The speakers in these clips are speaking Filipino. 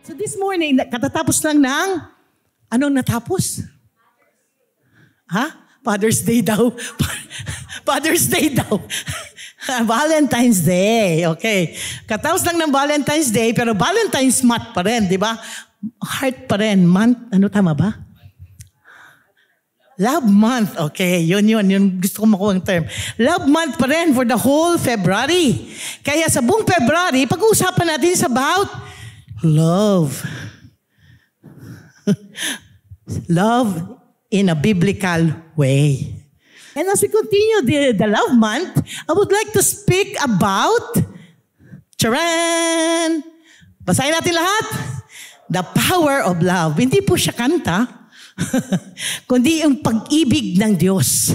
So this morning, katatapos lang ng, anong natapos? Ha? Father's Day daw. Father's Day daw. Valentine's Day. Okay. Katapos lang ng Valentine's Day, pero Valentine's month pa rin, di ba? Heart pa rin. Month, ano tama ba? Love month. Okay, yun. Yung gusto ko makuha ang term. Love month pa rin for the whole February. Kaya sa buong February, pag-uusapan natin is about love. Love in a biblical way. And as we continue the love month, I would like to speak about, charan! Basahin natin lahat. The power of love. Hindi po siya kanta, kundi yung pag-ibig ng Diyos.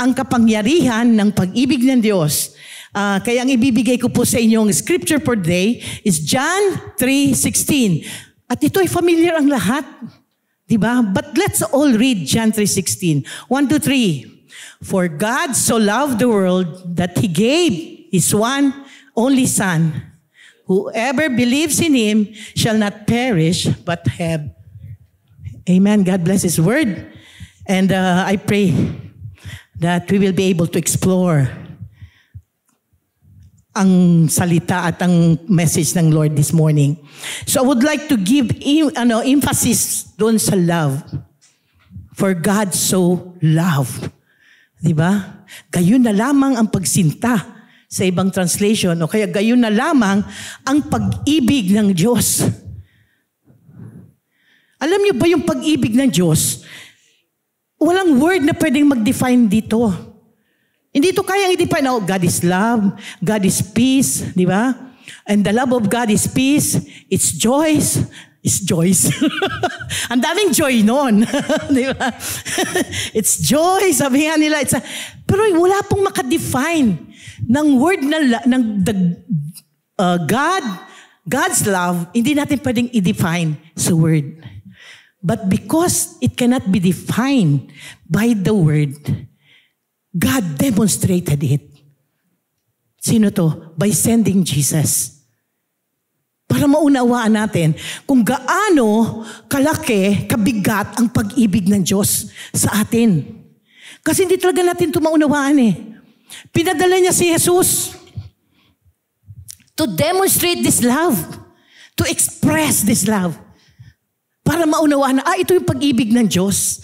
Ang kapangyarihan ng pag-ibig ng Diyos. Kaya ang ibibigay ko po sa inyong scripture for today is John 3:16. At ito ay familiar ang lahat. Diba? But let's all read John 3:16. 1, 2, 3. For God so loved the world that He gave His one only Son. Whoever believes in Him shall not perish but have. Amen. God bless His word. And I pray that we will be able to explore ang salita at ang message ng Lord this morning. So I would like to give emphasis doon sa love. For God so loved. Diba? Gayon na lamang ang pagsinta sa ibang translation, o kaya gayon na lamang ang pag-ibig ng Diyos. Alam niyo ba yung pag-ibig ng Diyos? Walang word na pwedeng mag-define dito. Hindi ito kayang i-define. Oh, God is love, God is peace, di ba? And the love of God is peace, it's joys, it's joys. Ang daming joy noon. Di ba? It's joy, sabi nga nila. Pero wala pong makadefine ng word ng God's love, hindi natin pwedeng i-define sa word. But because it cannot be defined by the word, God demonstrated it. Sino to? By sending Jesus. Para maunawaan natin kung gaano kalaki, kabigat ang pag-ibig ng Diyos sa atin. Kasi hindi talaga natin ito maunawaan eh. Pinadala niya si Jesus to demonstrate this love, to express this love. Para maunawaan na, ito yung pag-ibig ng Diyos.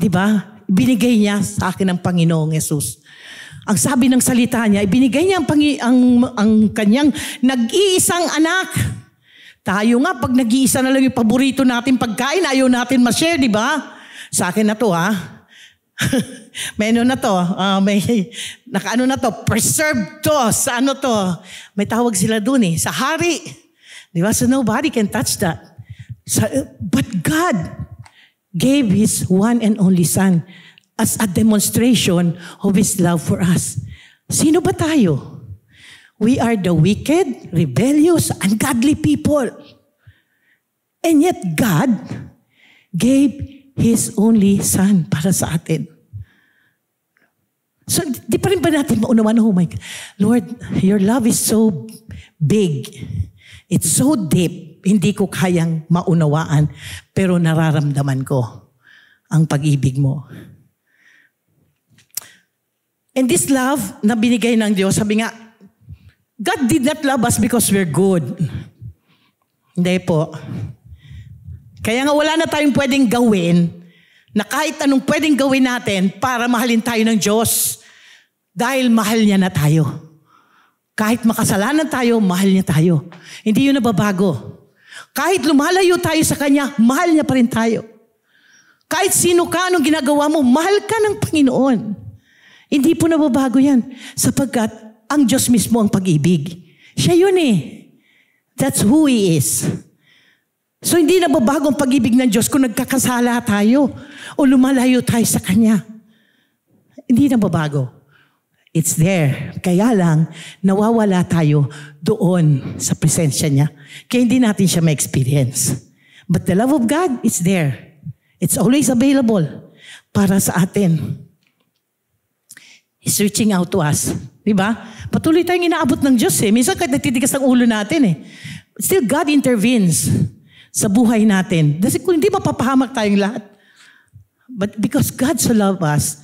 Diba? Binigay niya sa akin ng Panginoong Jesus. Ang sabi ng salita niya, ibinigay niya ang kanyang nag-iisang anak. Tayo nga, pag nag-iisa na lang yung paborito natin pagkain, ayaw natin ma-share, di ba? Sa akin na to, ha? May ano na to, nakaano na to, preserved to, sa ano to. May tawag sila dun eh, sa hari. Di ba? So nobody can touch that. But God gave His one and only Son as a demonstration of His love for us. Sino ba tayo? We are the wicked, rebellious, ungodly people. And yet God gave His only Son para sa atin. So, di pa rin ba natin maunawan, oh my God, Lord, your love is so big. It's so deep. Hindi ko kayang maunawaan, pero nararamdaman ko ang pag-ibig mo. And this love na binigay ng Diyos, sabi nga, God did not love us because we're good. Hindi po. Kaya nga wala na tayong pwedeng gawin na kahit anong pwedeng gawin natin para mahalin tayo ng Diyos dahil mahal niya na tayo. Kahit makasalanan tayo, mahal niya tayo. Hindi yun nababago. Kahit lumalayo tayo sa Kanya, mahal niya pa rin tayo. Kahit sino ka, anong ginagawa mo, mahal ka ng Panginoon. Hindi po nababago yan. Sapagkat ang Diyos mismo ang pag-ibig. Siya yun eh. That's who He is. So hindi nababago ang pag-ibig ng Diyos kung nagkakasala tayo o lumalayo tayo sa Kanya. Hindi nababago. It's there. Kaya lang, nawawala tayo doon sa presensya niya. Kaya hindi natin siya ma-experience. But the love of God is there. It's always available para sa atin. He's reaching out to us. Diba? Patuloy tayong inaabot ng Diyos eh. Minsan kahit nagtitigas ang ulo natin eh. Still God intervenes. sa buhay natin. Kasi kung hindi, mapapahamak tayong lahat. But because God so loved us,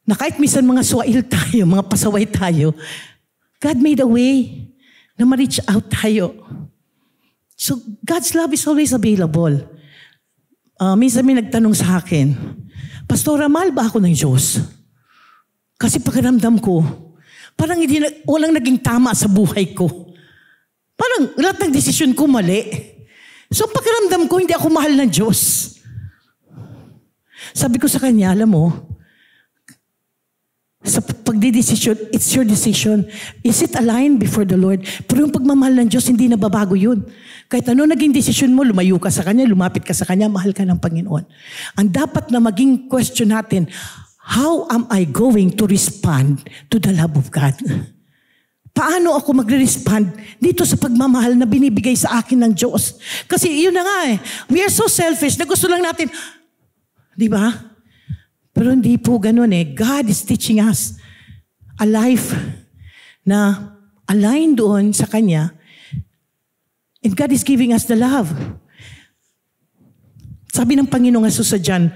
na kahit minsan mga swail tayo, mga pasaway tayo, God made a way na ma-reach out tayo. So God's love is always available. Minsan may nagtanong sa akin, Pastora, mahal ba ako ng Diyos? Kasi pakiramdam ko, parang walang naging tama sa buhay ko. Parang lahat ng desisyon ko mali. So pakiramdam ko, hindi ako mahal ng Diyos. Sabi ko sa kanya, alam mo, sa pagdidesisyon, it's your decision. Is it aligned before the Lord? Pero yung pagmamahal ng Diyos, hindi nababago yun. Kahit ano naging desisyon mo, lumayo ka sa Kanya, lumapit ka sa Kanya, mahal ka ng Panginoon. Ang dapat na maging question natin, how am I going to respond to the love of God? Paano ako magre-respond dito sa pagmamahal na binibigay sa akin ng Diyos? Kasi yun na nga we are so selfish na gusto lang natin, di ba? Pero hindi po ganun God is teaching us a life na aligned doon sa Kanya. And God is giving us the love. Sabi ng Panginoong Jesus sa John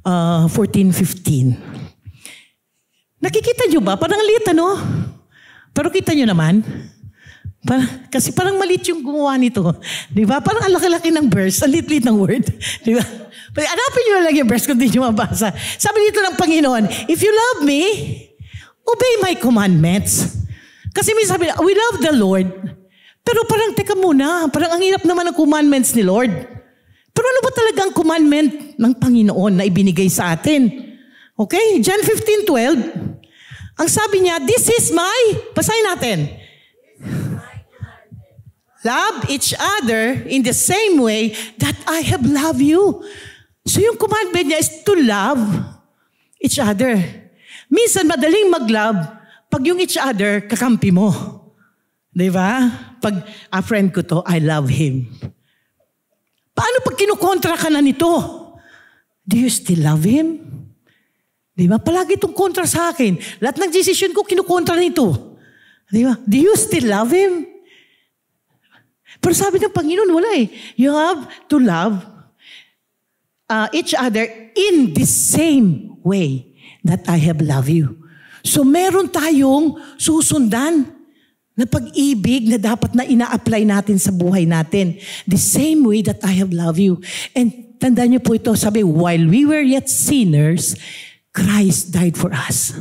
14:15. Nakikita nyo ba? Parang liit, Pero kita nyo naman, kasi parang maliit yung gumawa nito. Di ba? Parang ang laki-laki ng verse, ang lit-lit ng word. Di ba? Hanapin nyo lang yung verse kung di nyo mabasa. Sabi dito ng Panginoon, if you love me, obey my commandments. Kasi may sabi, we love the Lord. Pero parang, teka muna, parang ang hirap naman ng commandments ni Lord. Pero ano ba talagang commandment ng Panginoon na ibinigay sa atin? Okay? John 15:12. Ang sabi niya, this is my, basahin natin. Love each other in the same way that I have loved you. So yung commandment niya is to love each other. Minsan madaling mag-love pag yung each other kakampi mo. Di ba? Pag friend ko to, I love him. Paano pag kinukontra ka na nito? Do you still love him? Di ba? Palagi itong kontra sa akin. Lahat ng decision ko, kinukontra nito. Di ba? Do you still love him? Pero sabi ng Panginoon, wala You have to love each other in the same way that I have loved you. So meron tayong susundan na pag-ibig na dapat na ina-apply natin sa buhay natin. The same way that I have loved you. And tandaan niyo po ito, sabi, while we were yet sinners, Christ died for us.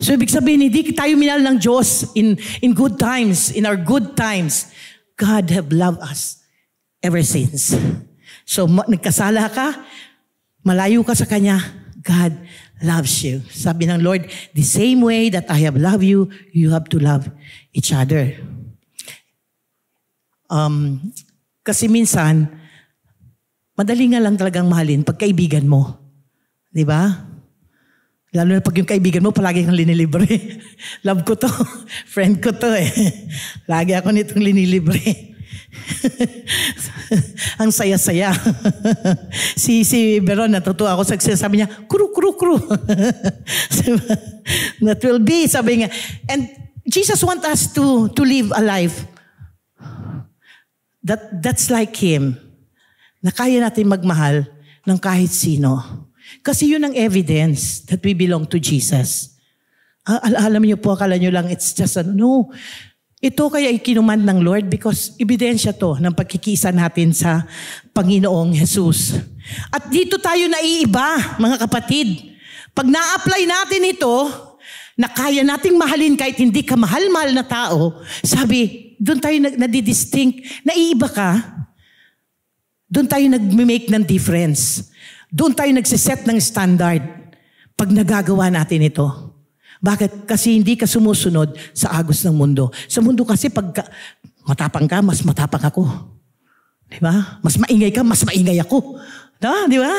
So ibig sabihin, hindi tayo minahal ng Diyos in good times, in our good times. God have loved us ever since. So nagkasala ka, malayo ka sa Kanya, God loves you. Sabi ng Lord, the same way that I have loved you, you have to love each other. Kasi minsan, madali nga lang talagang mahalin pagkaibigan mo. Di ba? Lalo na pag yung kaibigan mo, palagi kang linilibre. Love ko to. Friend ko to Lagi ako nitong linilibre. Ang saya-saya. si Beron, natutuwa ako sa sabi niya, kru. That will be, sabi niya. And Jesus wants us to live a life that's like Him. Na kaya natin magmahal ng kahit sino. Kasi yun ang evidence that we belong to Jesus. Alam niyo po, akala niyo lang it's just no. Ito kaya ikinuman ng Lord because ebidensya to ng pagkikisa natin sa Panginoong Jesus. At dito tayo naiiba, mga kapatid. Pag na-apply natin ito, na kaya nating mahalin kahit hindi ka mahal-mahal na tao, sabi, doon tayo nadidistinct, naiiba ka, doon tayo nag-make ng difference. Doon tayo nagsiset ng standard pag nagagawa natin ito. Bakit? Kasi hindi ka sumusunod sa agos ng mundo. Sa mundo kasi pag matapang ka, mas matapang ako. Di ba? Mas maingay ka, mas maingay ako. Di ba?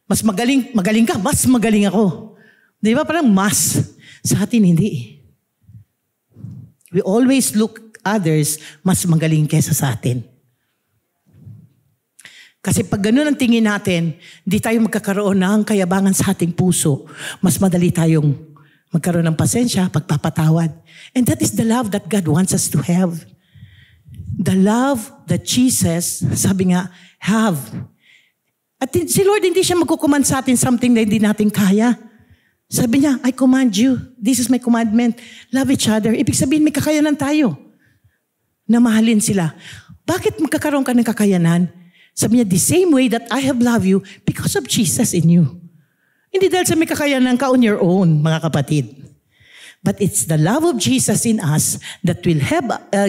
Mas magaling ka, mas magaling ako. Di ba? Parang mas. Sa atin, hindi. We always look others mas magaling kesa sa atin. Kasi pag ganun ang tingin natin, hindi tayo magkakaroon ng kayabangan sa ating puso. Mas madali tayong magkaroon ng pasensya, pagpapatawad. And that is the love that God wants us to have. the love that Jesus, sabi nga, have. At si Lord, hindi siya magkukuman sa atin something na hindi natin kaya. Sabi niya, I command you. This is my commandment. Love each other. Ibig sabihin, may kakayanan tayo na mahalin sila. Bakit magkakaroon ka ng kakayanan? Sabi niya, the same way that I have loved you because of Jesus in you. Hindi dahil sa may kakayanan ka on your own, mga kapatid. But it's the love of Jesus in us that will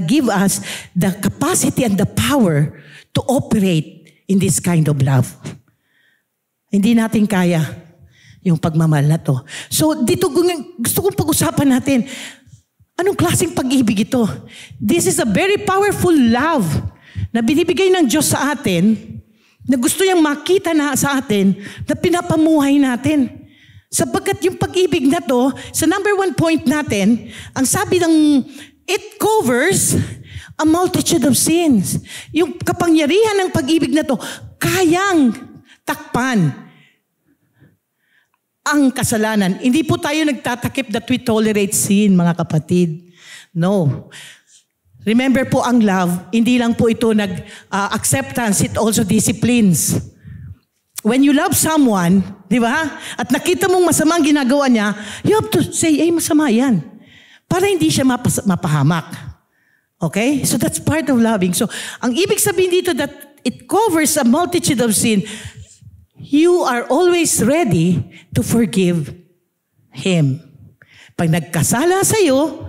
give us the capacity and the power to operate in this kind of love. Hindi natin kaya yung pagmamahal na to. So dito gusto kong pag-usapan natin, anong klaseng pag-ibig ito? This is a very powerful love na binibigay ng Diyos sa atin, na gusto niyang makita na sa atin, na pinapamuhay natin. Sapagkat yung pag-ibig na to, sa number 1 point natin, ang sabi ng, it covers a multitude of sins. Yung kapangyarihan ng pag-ibig na to, kayang takpan ang kasalanan. Hindi po tayo nagtatakip that we tolerate sin, mga kapatid. No. Remember po ang love, hindi lang po ito acceptance, it also disciplines. When you love someone, di ba? At nakita mong masamang ginagawa niya, you have to say, masama yan. Para hindi siya mapahamak. Okay? So that's part of loving. So, ang ibig sabihin dito that it covers a multitude of sin, you are always ready to forgive him. Pag nagkasala sa'yo,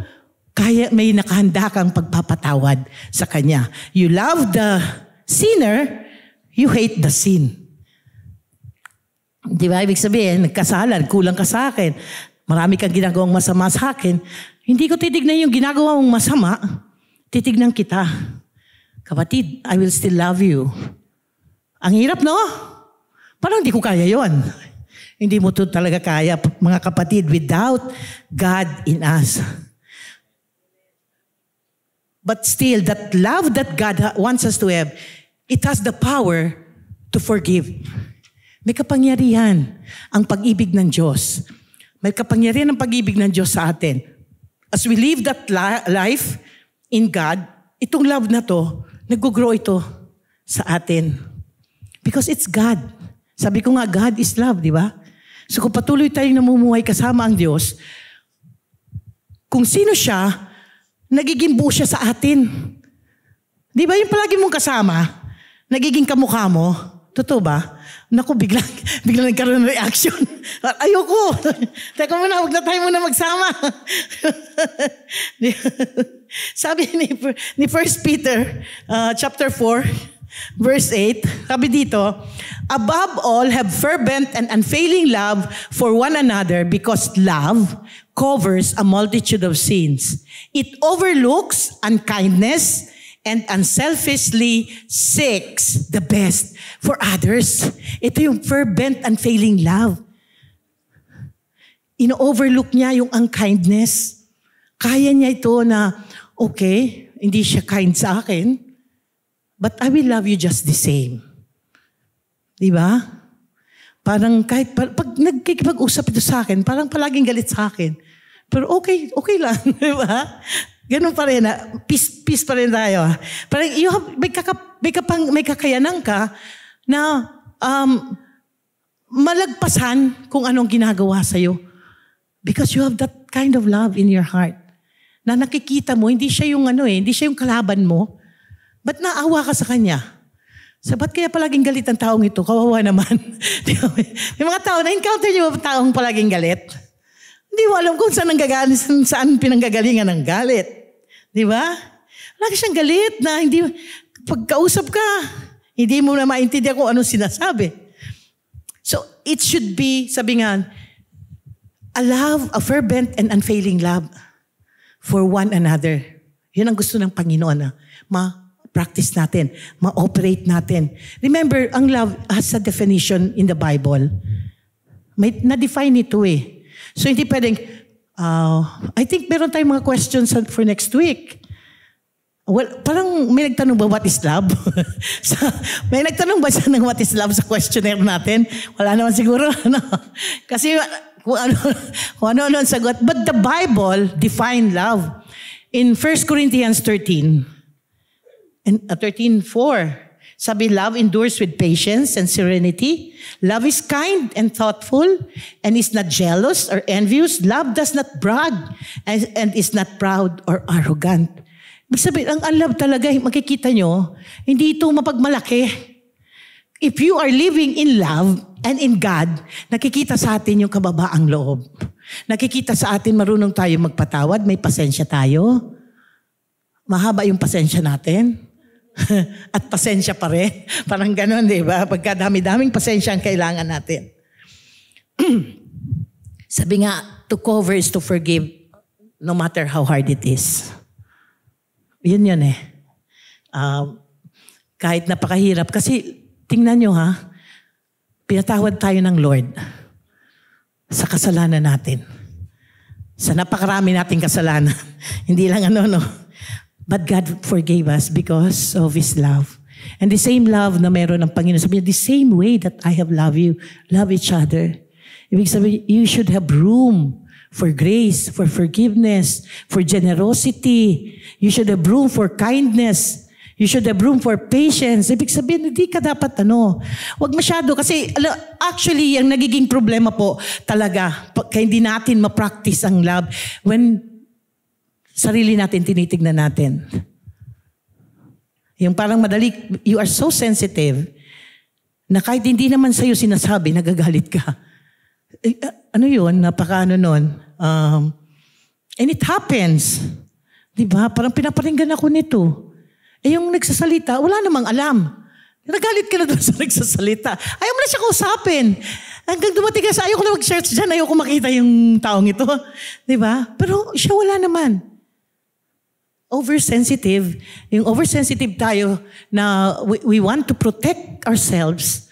kaya may nakahanda kang pagpapatawad sa kanya. You love the sinner, you hate the sin. Di ba? Ibig sabihin, nagkasala, kulang ka sa akin. Marami kang ginagawang masama sa akin. Hindi ko titignan yung ginagawa mong masama, titignan kita. Kapatid, I will still love you. Ang hirap, no? Parang hindi ko kaya yon. Hindi mo to talaga kaya, mga kapatid, without God in us. But still, that love that God wants us to have, it has the power to forgive. May kapangyarihan ang pag-ibig ng Diyos. May kapangyarihan ang pag-ibig ng Diyos sa atin. As we live that life in God, itong love na to, nag-grow ito sa atin. Because it's God. Sabi ko nga, God is love, di ba? So kung patuloy tayong namumuhay kasama ang Diyos, kung sino siya, nagiging buo siya sa atin. Di ba yung palagi mong kasama, nagiging kamukha mo? Totoo ba? Naku, biglang nagkaroon ng reaction. Ayoko. Teka muna, huwag na tayo muna magsama. Sabi ni 1 Peter chapter 4, verse 8, sabi dito, above all, have fervent and unfailing love for one another because love covers a multitude of sins. It overlooks unkindness and unselfishly seeks the best for others. Ito yung fervent, unfailing love. Ino-overlook niya yung unkindness. Kaya niya ito na, okay, hindi siya kind sa akin, but I will love you just the same. Diba? Parang kahit, pag nagkikipag-usap ito sa akin, parang palaging galit sa akin. Pero okay lang. Diba? Ganun pa rin. Peace pa rin tayo. Parang may kakayanan ka na malagpasan kung anong ginagawa sa'yo. Because you have that kind of love in your heart. Na nakikita mo, hindi siya yung hindi siya yung kalaban mo. Ba't naawa ka sa kanya? Ba't kaya palaging galit ang taong ito? Kawawa naman. May mga tao, na-encounter niyo ba taong palaging galit? Hindi mo alam kung saan pinanggagalingan ng galit. Di ba? Lagi siyang galit na hindi, pagkausap ka, hindi mo na maintindihan kung anong sinasabi. So, it should be, sabi nga, a love, a fervent and unfailing love for one another. Yun ang gusto ng Panginoon na ma-practice natin, ma-operate natin. Remember, ang love has a definition in the Bible. May na-define ito eh. So hindi pwedeng, I think meron tayong mga questions for next week. Well, parang may nagtanong ba what is love? May nagtanong ba siya ng what is love sa questionnaire natin? Wala naman siguro. Kasi kung ano ang sagot. But the Bible define love. In 1 Corinthians 13, And 13:4. Sabi, love endures with patience and serenity. Love is kind and thoughtful and is not jealous or envious. Love does not brag and is not proud or arrogant. Ibig sabihin, ang love talaga, makikita nyo, hindi ito mapagmalaki. If you are living in love and in God, nakikita sa atin yung kababaang loob. Nakikita sa atin, marunong tayo magpatawad, may pasensya tayo. Mahaba yung pasensya natin. At pasensya pa rin. Parang ganon, di ba? Pagka dami-daming pasensya ang kailangan natin. Sabi nga, to cover is to forgive no matter how hard it is. Yun eh. Kahit napakahirap. Kasi, tingnan nyo ha, pinatawad tayo ng Lord sa kasalanan natin. Sa napakarami nating kasalanan. Hindi lang But God forgave us because of His love. And the same love na meron ng Panginoon, sabi niya, the same way that I have loved you, love each other. Ibig sabihin, you should have room for grace, for forgiveness, for generosity. You should have room for kindness. You should have room for patience. Ibig sabihin, hindi ka dapat wag masyado. Kasi actually, ang nagiging problema po talaga, kaya hindi natin ma-practice ang love when sarili natin, tinitignan natin. Yung parang madali, you are so sensitive na kahit hindi naman sa'yo sinasabi, nagagalit ka. Napaka-nun. And it happens. Diba? Parang pinaparinggan ako nito. Yung nagsasalita, wala namang alam. Nagalit ka na doon sa nagsasalita. Ayaw mo na siya kausapin. Hanggang dumating ka sa, ayaw ko na mag-search dyan, ayaw ko makita yung taong ito. Diba? Pero siya wala naman. Oversensitive. Yung oversensitive tayo na we want to protect ourselves.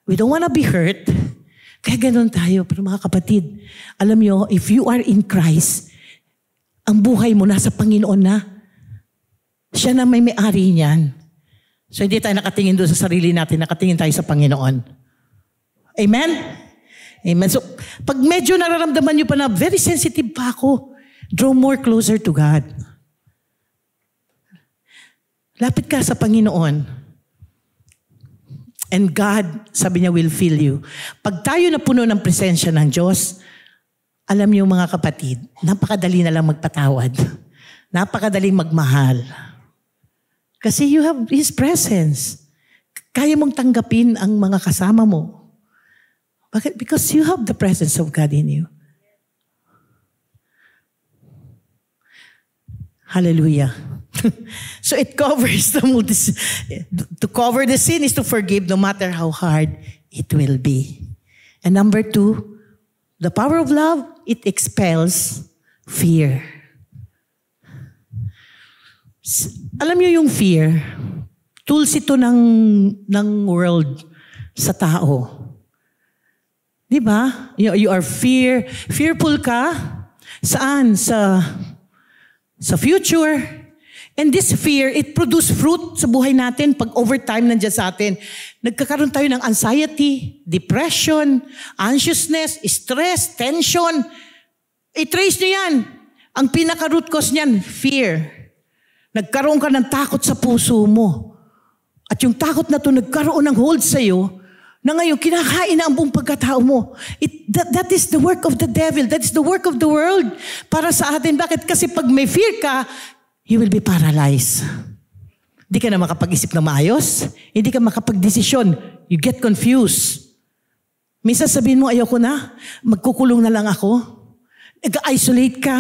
We don't want to be hurt. Kaya ganun tayo. Pero mga kapatid, alam nyo, if you are in Christ, ang buhay mo nasa Panginoon na. Siya na may-ari niyan. So hindi tayo nakatingin doon sa sarili natin, nakatingin tayo sa Panginoon. Amen? Amen. So pag medyo nararamdaman nyo pa na very sensitive pa ako, draw more closer to God. Lapit ka sa Panginoon. And God, sabi niya, will fill you. Pag tayo napuno ng presensya ng Diyos, alam niyo mga kapatid, napakadali na lang magpatawad. Napakadaling magmahal. Kasi you have His presence. Kaya mong tanggapin ang mga kasama mo. Bakit? Because you have the presence of God in you. Hallelujah. So it covers to cover the sin is to forgive no matter how hard it will be. And number 2, the power of love, it expels fear. Alam niyo yung fear, tools ito ng world sa tao. Di ba? You are fearful ka. Saan? Sa future. And this fear, it produces fruit sa buhay natin pag overtime nandiyan sa atin. Nagkakaroon tayo ng anxiety, depression, anxiousness, stress, tension. I-trace nyo yan. Ang pinaka-root cause niyan, fear. Nagkaroon ka ng takot sa puso mo. At yung takot na to nagkaroon ng hold sa'yo, na ngayon kinakain na ang buong pagkatao mo. That is the work of the devil. That is the work of the world para sa atin. Bakit? Kasi pag may fear ka, you will be paralyzed. Hindi ka na makapag-isip na maayos. Hindi ka makapag-desisyon. You get confused. Minsan sabihin mo, ayoko na. Magkukulong na lang ako. Nag-isolate ka.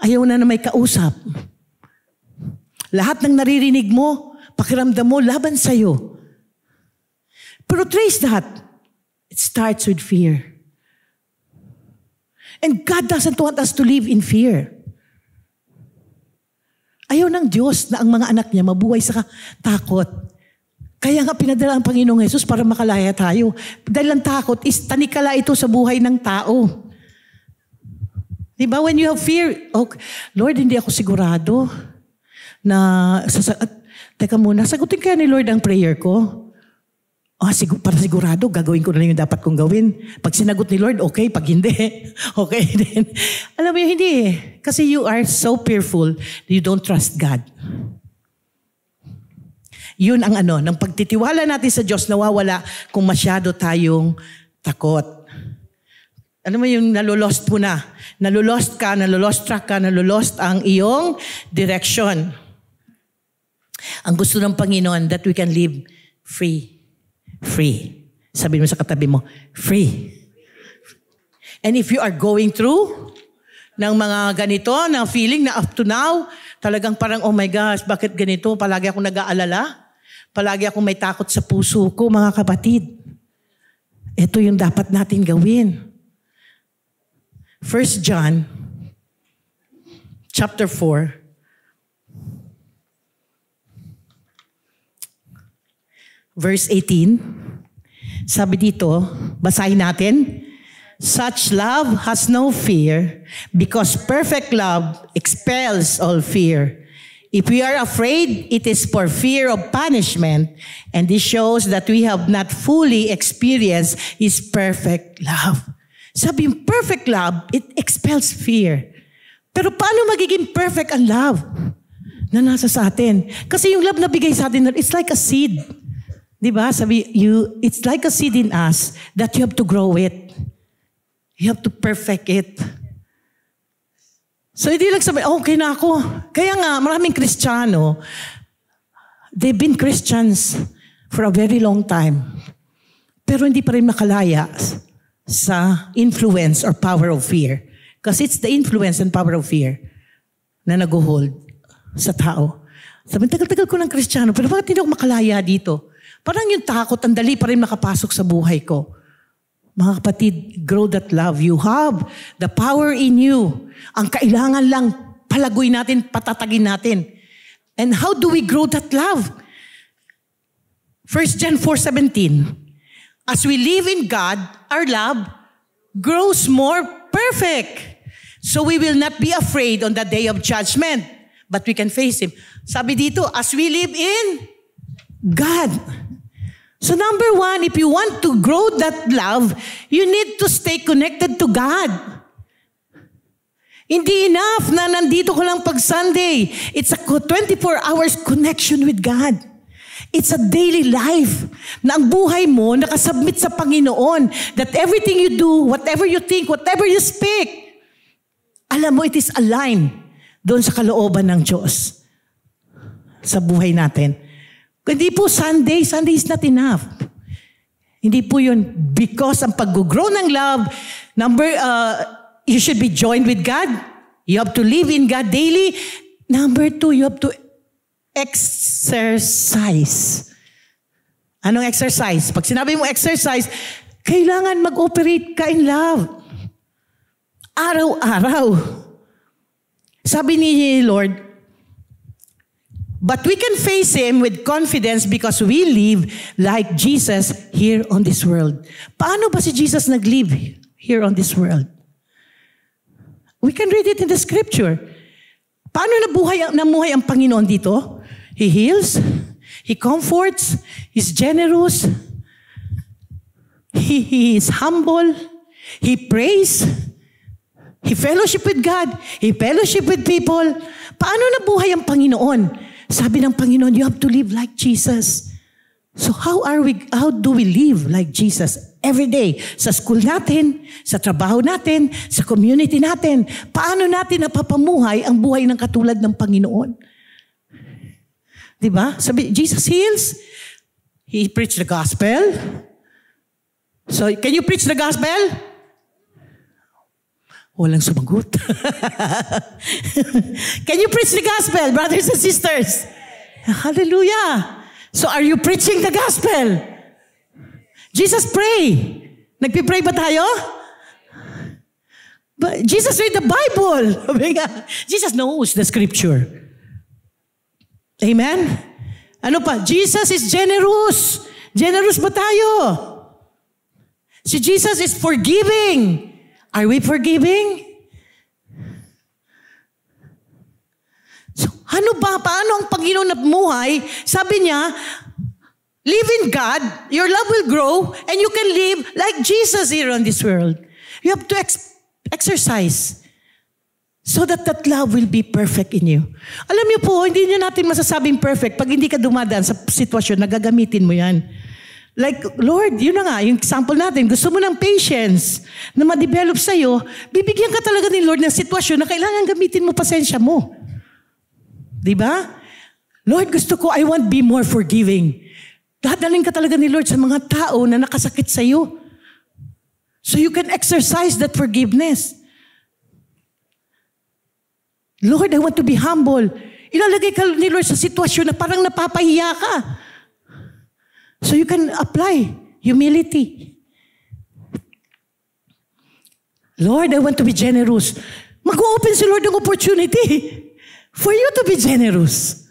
Ayaw na may kausap. Lahat ng naririnig mo, pakiramdam mo, laban sa'yo. Pero trace that. It starts with fear. And God doesn't want us to live in fear. Ayaw ng Diyos na ang mga anak niya mabuhay sa takot. Kaya nga pinadala ang Panginoong Jesus para makalaya tayo. Dahil ang takot is tanikala ito sa buhay ng tao. Diba? When you have fear, Lord, hindi ako sigurado na, teka muna, sagutin kaya ni Lord ang prayer ko? Para sigurado, gagawin ko na lang yung dapat kong gawin. Pag sinagot ni Lord, okay. Pag hindi, okay din. Alam mo, hindi eh. Kasi you are so fearful that you don't trust God. Yun ang ng pagtitiwala natin sa Diyos, nawawala kung masyado tayong takot. Ano mo yung nalulost mo na? Nalulost ka, nalulost track ka, nalulost ang iyong direction. Ang gusto ng Panginoon that we can live free. Free. Sabihin mo sa katabi mo, free. And if you are going through ng mga ganito, na feeling na up to now, talagang parang, oh my gosh, bakit ganito? Palagi akong nag-aalala. Palagi akong may takot sa puso ko, mga kapatid. Ito yung dapat natin gawin. 1 John, chapter 4, verse 18. Sabi dito, basahin natin. Such love has no fear, because perfect love expels all fear. If we are afraid, it is for fear of punishment, and this shows that we have not fully experienced His perfect love. Sabi yung perfect love, it expels fear. Pero paano magiging perfect ang love na nasa sa atin? Kasi yung love na bigay sa atin, it's like a seed. Diba? Sabi, it's like a seed in us that you have to grow it. You have to perfect it. So hindi lang sabi, okay na ako. Kaya nga, maraming Kristiyano, they've been Christians for a very long time. Pero hindi pa rin makalaya sa influence or power of fear. Kasi it's the influence and power of fear na nag-hold sa tao. Sabi, tagal-tagal ko ng Kristiyano, pero bakit hindi ako makalaya dito? Parang yung takot, ang dali pa rin makapasok sa buhay ko. Mga kapatid, grow that love. You have the power in you. Ang kailangan lang, palagoy natin, patatagin natin. And how do we grow that love? 1 John 4:17. As we live in God, our love grows more perfect. So we will not be afraid on the day of judgment, but we can face Him. Sabi dito, as we live in God. So number one, if you want to grow that love, you need to stay connected to God. Hindi enough na nandito ko lang pag Sunday. It's a 24 hours connection with God. It's a daily life na ang buhay mo nakasubmit sa Panginoon. That everything you do, whatever you think, whatever you speak, alam mo, it is aligned doon sa kalooban ng Diyos sa buhay natin. Hindi po Sunday is not enough. Hindi po yun. Because ang pag-grow ng love, you should be joined with God. You have to live in God daily. Number 2, you have to exercise. Anong exercise? Pag sinabi mo exercise, kailangan mag-operate ka in love. Araw-araw. Sabi ni Lord, but we can face Him with confidence because we live like Jesus here on this world. Paano ba si Jesus nag-live here on this world? We can read it in the scripture. Paano namuhay ang Panginoon dito? He heals, He comforts, He's generous, He is humble, He prays, He fellowship with God, He fellowship with people. Paano nabuhay ang Panginoon? Sabi ng Panginoon, you have to live like Jesus. So how do we live like Jesus every day? Sa school natin, sa trabaho natin, sa community natin. Paano natin napapamuhay ang buhay ng katulad ng Panginoon? Diba? Sabi, Jesus heals. He preached the gospel. So, can you preach the gospel? Walang sumagot. Can you preach the gospel, brothers and sisters? Hallelujah. So are you preaching the gospel? Jesus pray. Nagpipray ba tayo? But Jesus read the Bible. Jesus knows the scripture. Amen? Ano pa? Jesus is generous. Generous ba tayo? Si Jesus is forgiving. Are we forgiving? So, ano ba? Paano ang Panginoon na buhay? Sabi niya, live in God, your love will grow, and you can live like Jesus here on this world. You have to exercise. So that love will be perfect in you. Alam niyo po, hindi niyo natin masasabing perfect pag hindi ka dumadaan sa sitwasyon na gagamitin mo yan. Like, Lord, yun na nga, yung example natin, gusto mo ng patience na ma-develop sa'yo, bibigyan ka talaga ni Lord ng sitwasyon na kailangan gamitin mo pasensya mo. Diba? Lord, gusto ko, I want be more forgiving. Dadalhin ka talaga ni Lord sa mga tao na nakasakit sa'yo. So you can exercise that forgiveness. Lord, I want to be humble. Ilalagay ka ni Lord sa sitwasyon na parang napapahiya ka. So you can apply humility. Lord, I want to be generous. Mag-open si Lord ng opportunity for you to be generous.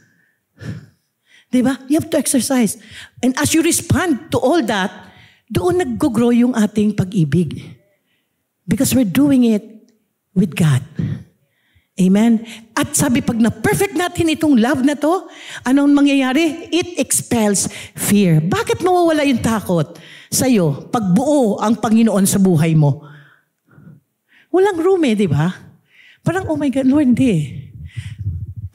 Diba? You have to exercise. And as you respond to all that, doon nag-grow yung ating pag-ibig. Because we're doing it with God. Amen? At sabi, pag na-perfect natin itong love na to, anong mangyayari? It expels fear. Bakit mawawala yung takot sa'yo pag buo ang Panginoon sa buhay mo? Walang room di ba? Parang, oh my God, Lord, hindi.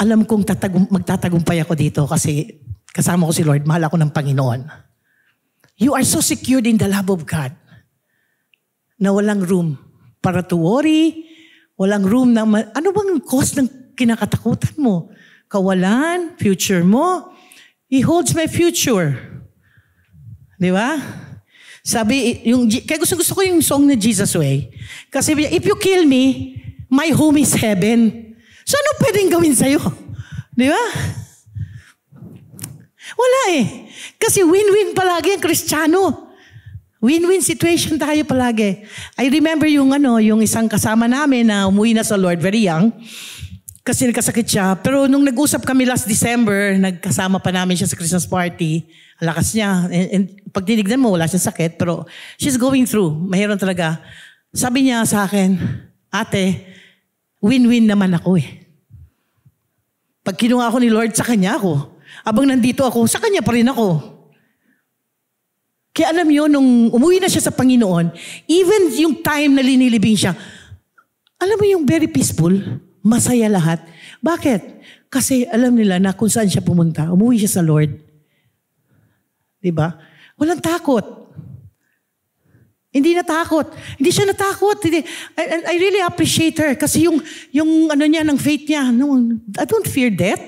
Alam kong magtatagumpay ako dito kasi kasama ko si Lord, mahal ako ng Panginoon. You are so secured in the love of God na walang room para to worry. Walang room na, ano bang cause ng kinakatakutan mo? Kawalan, future mo. He holds my future. Di ba? Sabi, kaya gusto ko yung song na Jesus Way. Kasi if you kill me, my home is heaven. So ano pwedeng gawin sa'yo? Di ba? Wala Kasi win-win palagi ang Kristiyano. Win-win situation tayo palagi. I remember yung isang kasama namin na umuwi na sa Lord, very young. Kasi nagkasakit siya. Pero nung nag-usap kami last December, nagkasama pa namin siya sa Christmas party. Ang lakas niya. And pag tinignan mo, wala siyang sakit. Pero she's going through. Mahirap talaga. Sabi niya sa akin, ate, win-win naman ako Pag kinuha ako ni Lord, sa kanya ako. Abang nandito ako, sa kanya pa rin ako. Kaya alam niyo, nung umuwi na siya sa Panginoon, even yung time na linilibing siya, alam mo yung very peaceful, masaya lahat. Bakit? Kasi alam nila na kung saan siya pumunta, umuwi siya sa Lord. Diba? Walang takot. Hindi natakot. Hindi siya natakot. I really appreciate her kasi yung niya, ng faith niya, no, I don't fear death.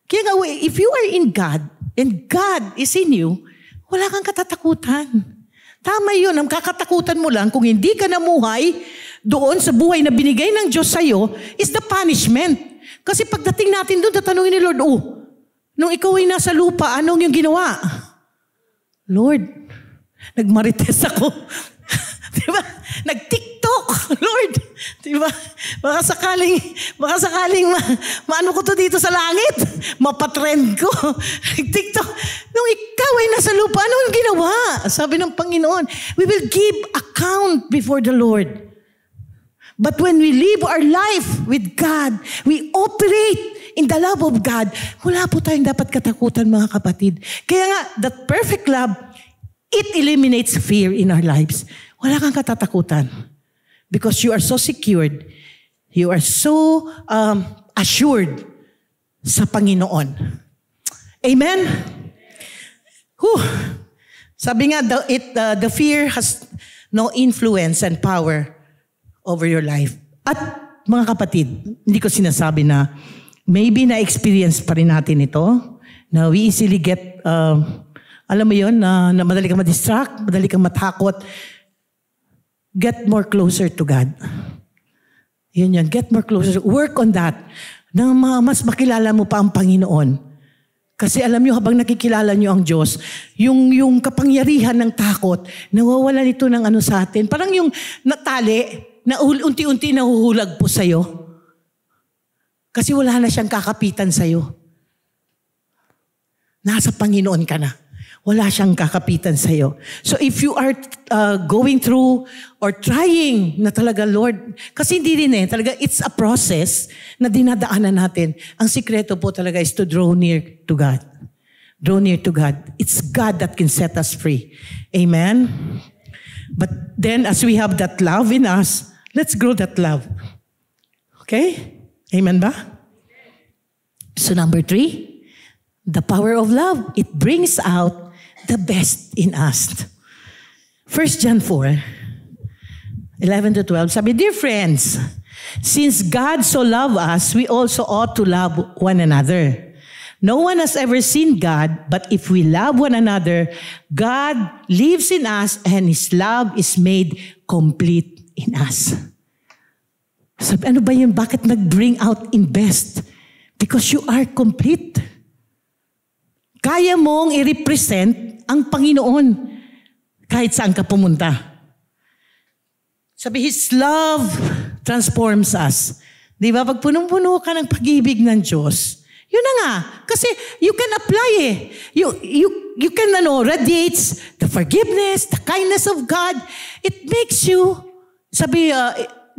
Kaya nga, if you are in God, and God is in you, wala kang katatakutan. Tama yun. Ang kakatakutan mo lang kung hindi ka namuhay doon sa buhay na binigay ng Diyos sa'yo is the punishment. Kasi pagdating natin doon, tatanungin ni Lord, nung ikaw ay nasa lupa, anong yung ginawa? Lord, nagmarites ako. Diba? Nag-TikTok. Lord, diba? Baka sakaling maano ko to dito sa langit? Mapatrend ko. Nag-TikTok. Nung ikaw ay nasa lupa, ano yung ginawa? Sabi ng Panginoon, we will give account before the Lord. But when we live our life with God, we operate in the love of God, wala po tayong dapat katakutan, mga kapatid. Kaya nga, that perfect love, it eliminates fear in our lives. Wala kang katatakutan. Because you are so secured. You are so assured sa Panginoon. Amen? Whew. Sabi nga, the fear has no influence and power over your life. At mga kapatid, hindi ko sinasabi na maybe na-experience pa rin natin ito, na we easily get, alam mo yun, na madali kang ma-distract, madali kang matakot. Get more closer to God. Yun. Get more closer. Work on that. Na mas makilala mo pa ang Panginoon. Kasi alam nyo, habang nakikilala nyo ang Diyos, yung kapangyarihan ng takot, nawawala nito ng sa atin. Parang yung natali, na unti-unti nahuhulag po sa'yo. Kasi wala na siyang kakapitan sa'yo. Nasa Panginoon ka na. Wala siyang kakapitan sa'yo. So if you are going through or trying na talaga, Lord, kasi hindi rin talaga it's a process na dinadaanan natin. Ang sikreto po talaga is to draw near to God. Draw near to God. It's God that can set us free. Amen? But then as we have that love in us, let's grow that love. Okay? Amen ba? So number 3, the power of love. It brings out the best in us. 1 John 4, 11 to 12. Sabi, dear friends, since God so loved us, we also ought to love one another. No one has ever seen God, but if we love one another, God lives in us and His love is made complete in us. Sabi, ano ba yun? Bakit nag-bring out in best? Because you are complete. Kaya mong i-represent ang Panginoon kahit saan ka pumunta. Sabi, His love transforms us. Di ba? Pag punong-puno ka ng pag-ibig ng Diyos, yun na nga. Kasi you can apply eh. You can radiates the forgiveness, the kindness of God. It makes you,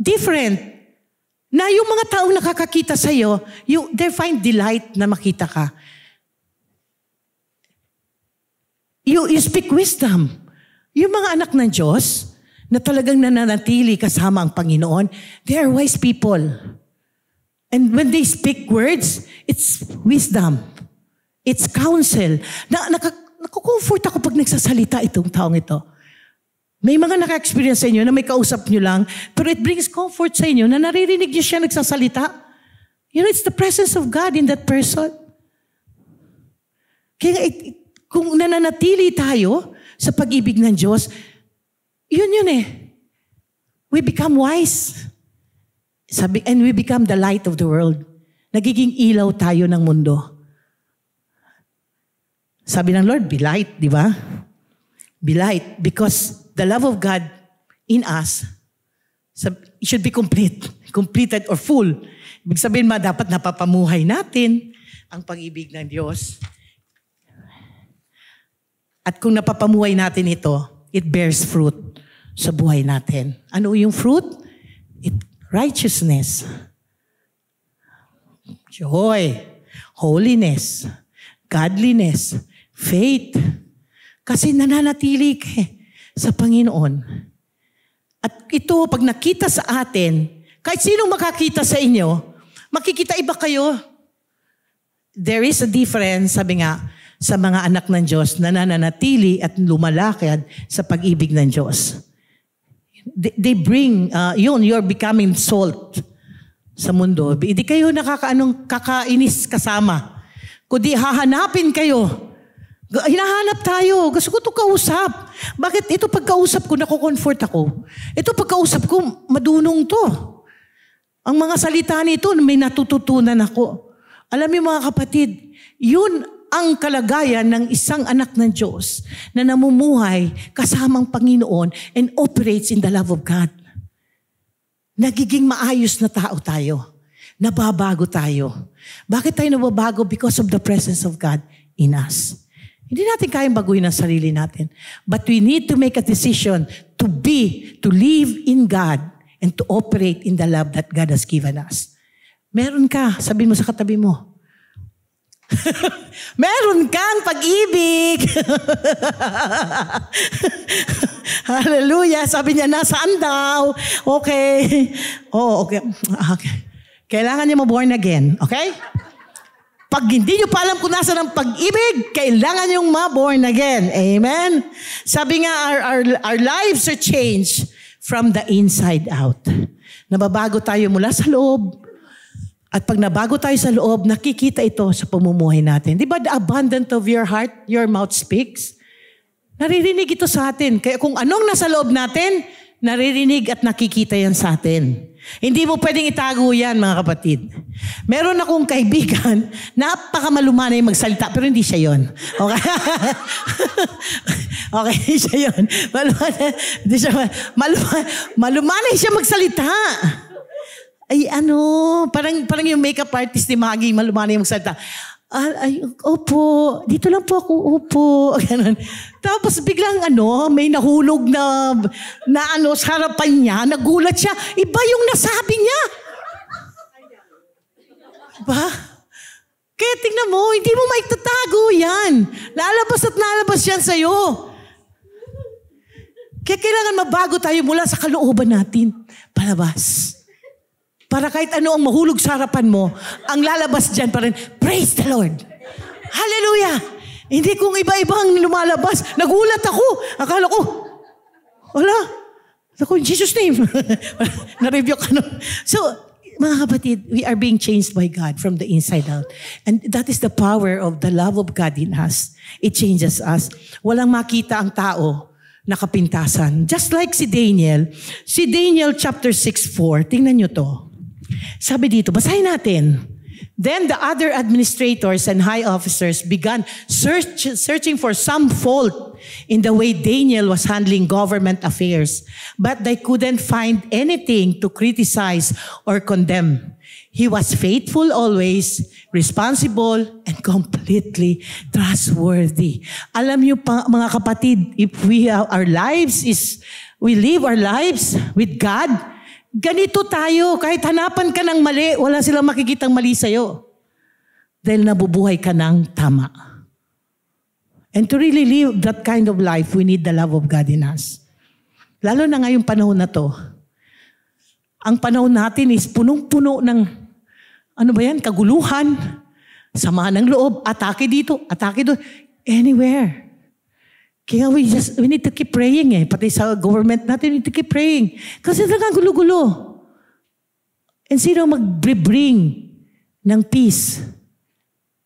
different. Na yung mga taong nakakakita sa'yo, they find delight na makita ka. You speak wisdom. Yung mga anak ng Diyos, na talagang nananatili kasama ang Panginoon, they are wise people. And when they speak words, it's wisdom. It's counsel. Nakukomfort ako pag nagsasalita itong taong ito. May mga naka-experience sa inyo na may kausap nyo lang, pero it brings comfort sa inyo na naririnig nyo siya nagsasalita. You know, it's the presence of God in that person. Kaya kung nananatili tayo sa pag-ibig ng Diyos, yun eh. We become wise. And we become the light of the world. Nagiging ilaw tayo ng mundo. Sabi ng Lord, be light, di ba? Be light because the love of God in us should be completed or full. Ibig sabihin dapat napapamuhay natin ang pag-ibig ng Diyos. At kung napapamuhay natin ito, it bears fruit sa buhay natin. Ano yung fruit? Righteousness, joy, holiness, godliness, faith. Kasi nananatili ka sa Panginoon. At ito, pag nakita sa atin, kahit sinong makakita sa inyo, makikita iba kayo. There is a difference, sabi nga, sa mga anak ng Diyos na nananatili at lumalakad sa pag-ibig ng Diyos. They bring, you're becoming salt sa mundo. Hindi kayo kakainis kasama. Kundi hahanapin kayo. Hinahanap tayo. Gusto ko ito kausap. Bakit? Ito pagkausap ko, nakukomfort ako. Ito pagkausap ko, madunong to. Ang mga salita nito, may natututunan ako. Alam niyo mga kapatid, yun ang kalagayan ng isang anak ng Diyos na namumuhay kasamang Panginoon and operates in the love of God. Nagiging maayos na tao tayo. Nababago tayo. Bakit tayo nababago? Because of the presence of God in us. Hindi natin kayang baguhin ang sarili natin. But we need to make a decision to live in God and to operate in the love that God has given us. Meron ka, sabihin mo sa katabi mo, meron kang pag-ibig. Hallelujah. Sabi niya, nasaan daw? Okay. Okay. Kailangan niya ma-born again. Okay? Pag hindi niyo pa alam kung nasa ng pag-ibig, kailangan niyong ma-born again. Amen? Sabi nga, our lives are changed from the inside out. Nababago tayo mula sa loob. At pag nabago tayo sa loob, nakikita ito sa pamumuhay natin. Di ba the abundance of your heart, your mouth speaks? Naririnig ito sa atin. Kaya kung anong nasa loob natin, naririnig at nakikita yan sa atin. Hindi mo pwedeng itago yan, mga kapatid. Meron akong kaibigan, napakamalumanay magsalita, pero hindi siya yon. Okay? Okay, hindi siya yon. Malumanay siya magsalita. Ay parang yung makeup artist ni Maggie, malumanay yung salita. Opo, dito lang po ako, opo. Ganun. Tapos biglang may nahulog na sa harapan niya, nagulat siya. Iba yung nasabi niya. Ba? Kaya tingnan mo, hindi mo maitatago yan. Lalabas at lalabas yan sa'yo. Kaya kailangan mabago tayo mula sa kalooban natin. Palabas. Para kahit ano ang mahulog sa harapan mo, ang lalabas dyan pa rin, praise the Lord. Hallelujah! Hindi kung iba-ibang lumalabas. Nagulat ako. Akala ko, wala. Ako, in Jesus' name. Na-review ka nun. So, mga kapatid, we are being changed by God from the inside out. And that is the power of the love of God in us. It changes us. Walang makita ang tao na kapintasan. Just like si Daniel chapter 6:4. Tingnan nyo to. Sabi dito, basahin natin. Then the other administrators and high officers began searching for some fault in the way Daniel was handling government affairs. But they couldn't find anything to criticize or condemn. He was faithful always, responsible, and completely trustworthy. Alam niyo pa, mga kapatid, if we live our lives with God, ganito tayo. Kahit hanapan ka ng mali, wala silang makikitang mali sa'yo. Dahil nabubuhay ka ng tama. And to really live that kind of life, we need the love of God in us. Lalo na ngayong panahon na to. Ang panahon natin is punong-puno ng, kaguluhan, sama ng loob, atake dito, atake doon, anywhere. Kaya we need to keep praying Pati sa government natin, we need to keep praying. Kasi talagang gulo-gulo. And sino mag-bring ng peace?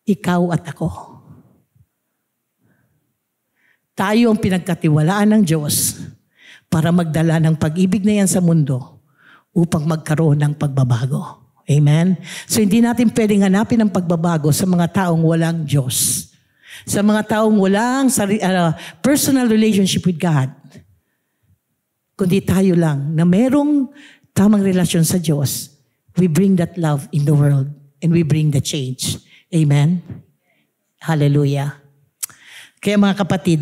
Ikaw at ako. Tayo ang pinagkatiwalaan ng Diyos para magdala ng pag-ibig na yan sa mundo upang magkaroon ng pagbabago. Amen? So hindi natin pwedeng hanapin ang pagbabago sa mga taong walang Diyos. Sa mga taong walang personal relationship with God. Kundi tayo lang na merong tamang relasyon sa Diyos, we bring that love in the world and we bring the change. Amen? Hallelujah. Kaya mga kapatid,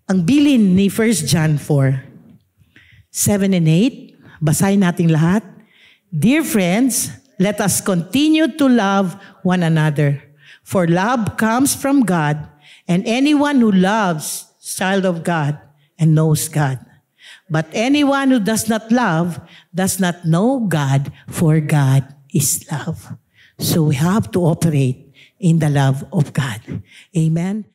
ang bilin ni 1 John 4, 7 and 8, basahin natin lahat. Dear friends, let us continue to love one another. For love comes from God, and anyone who loves is a child of God and knows God. But anyone who does not love does not know God, for God is love. So we have to operate in the love of God. Amen.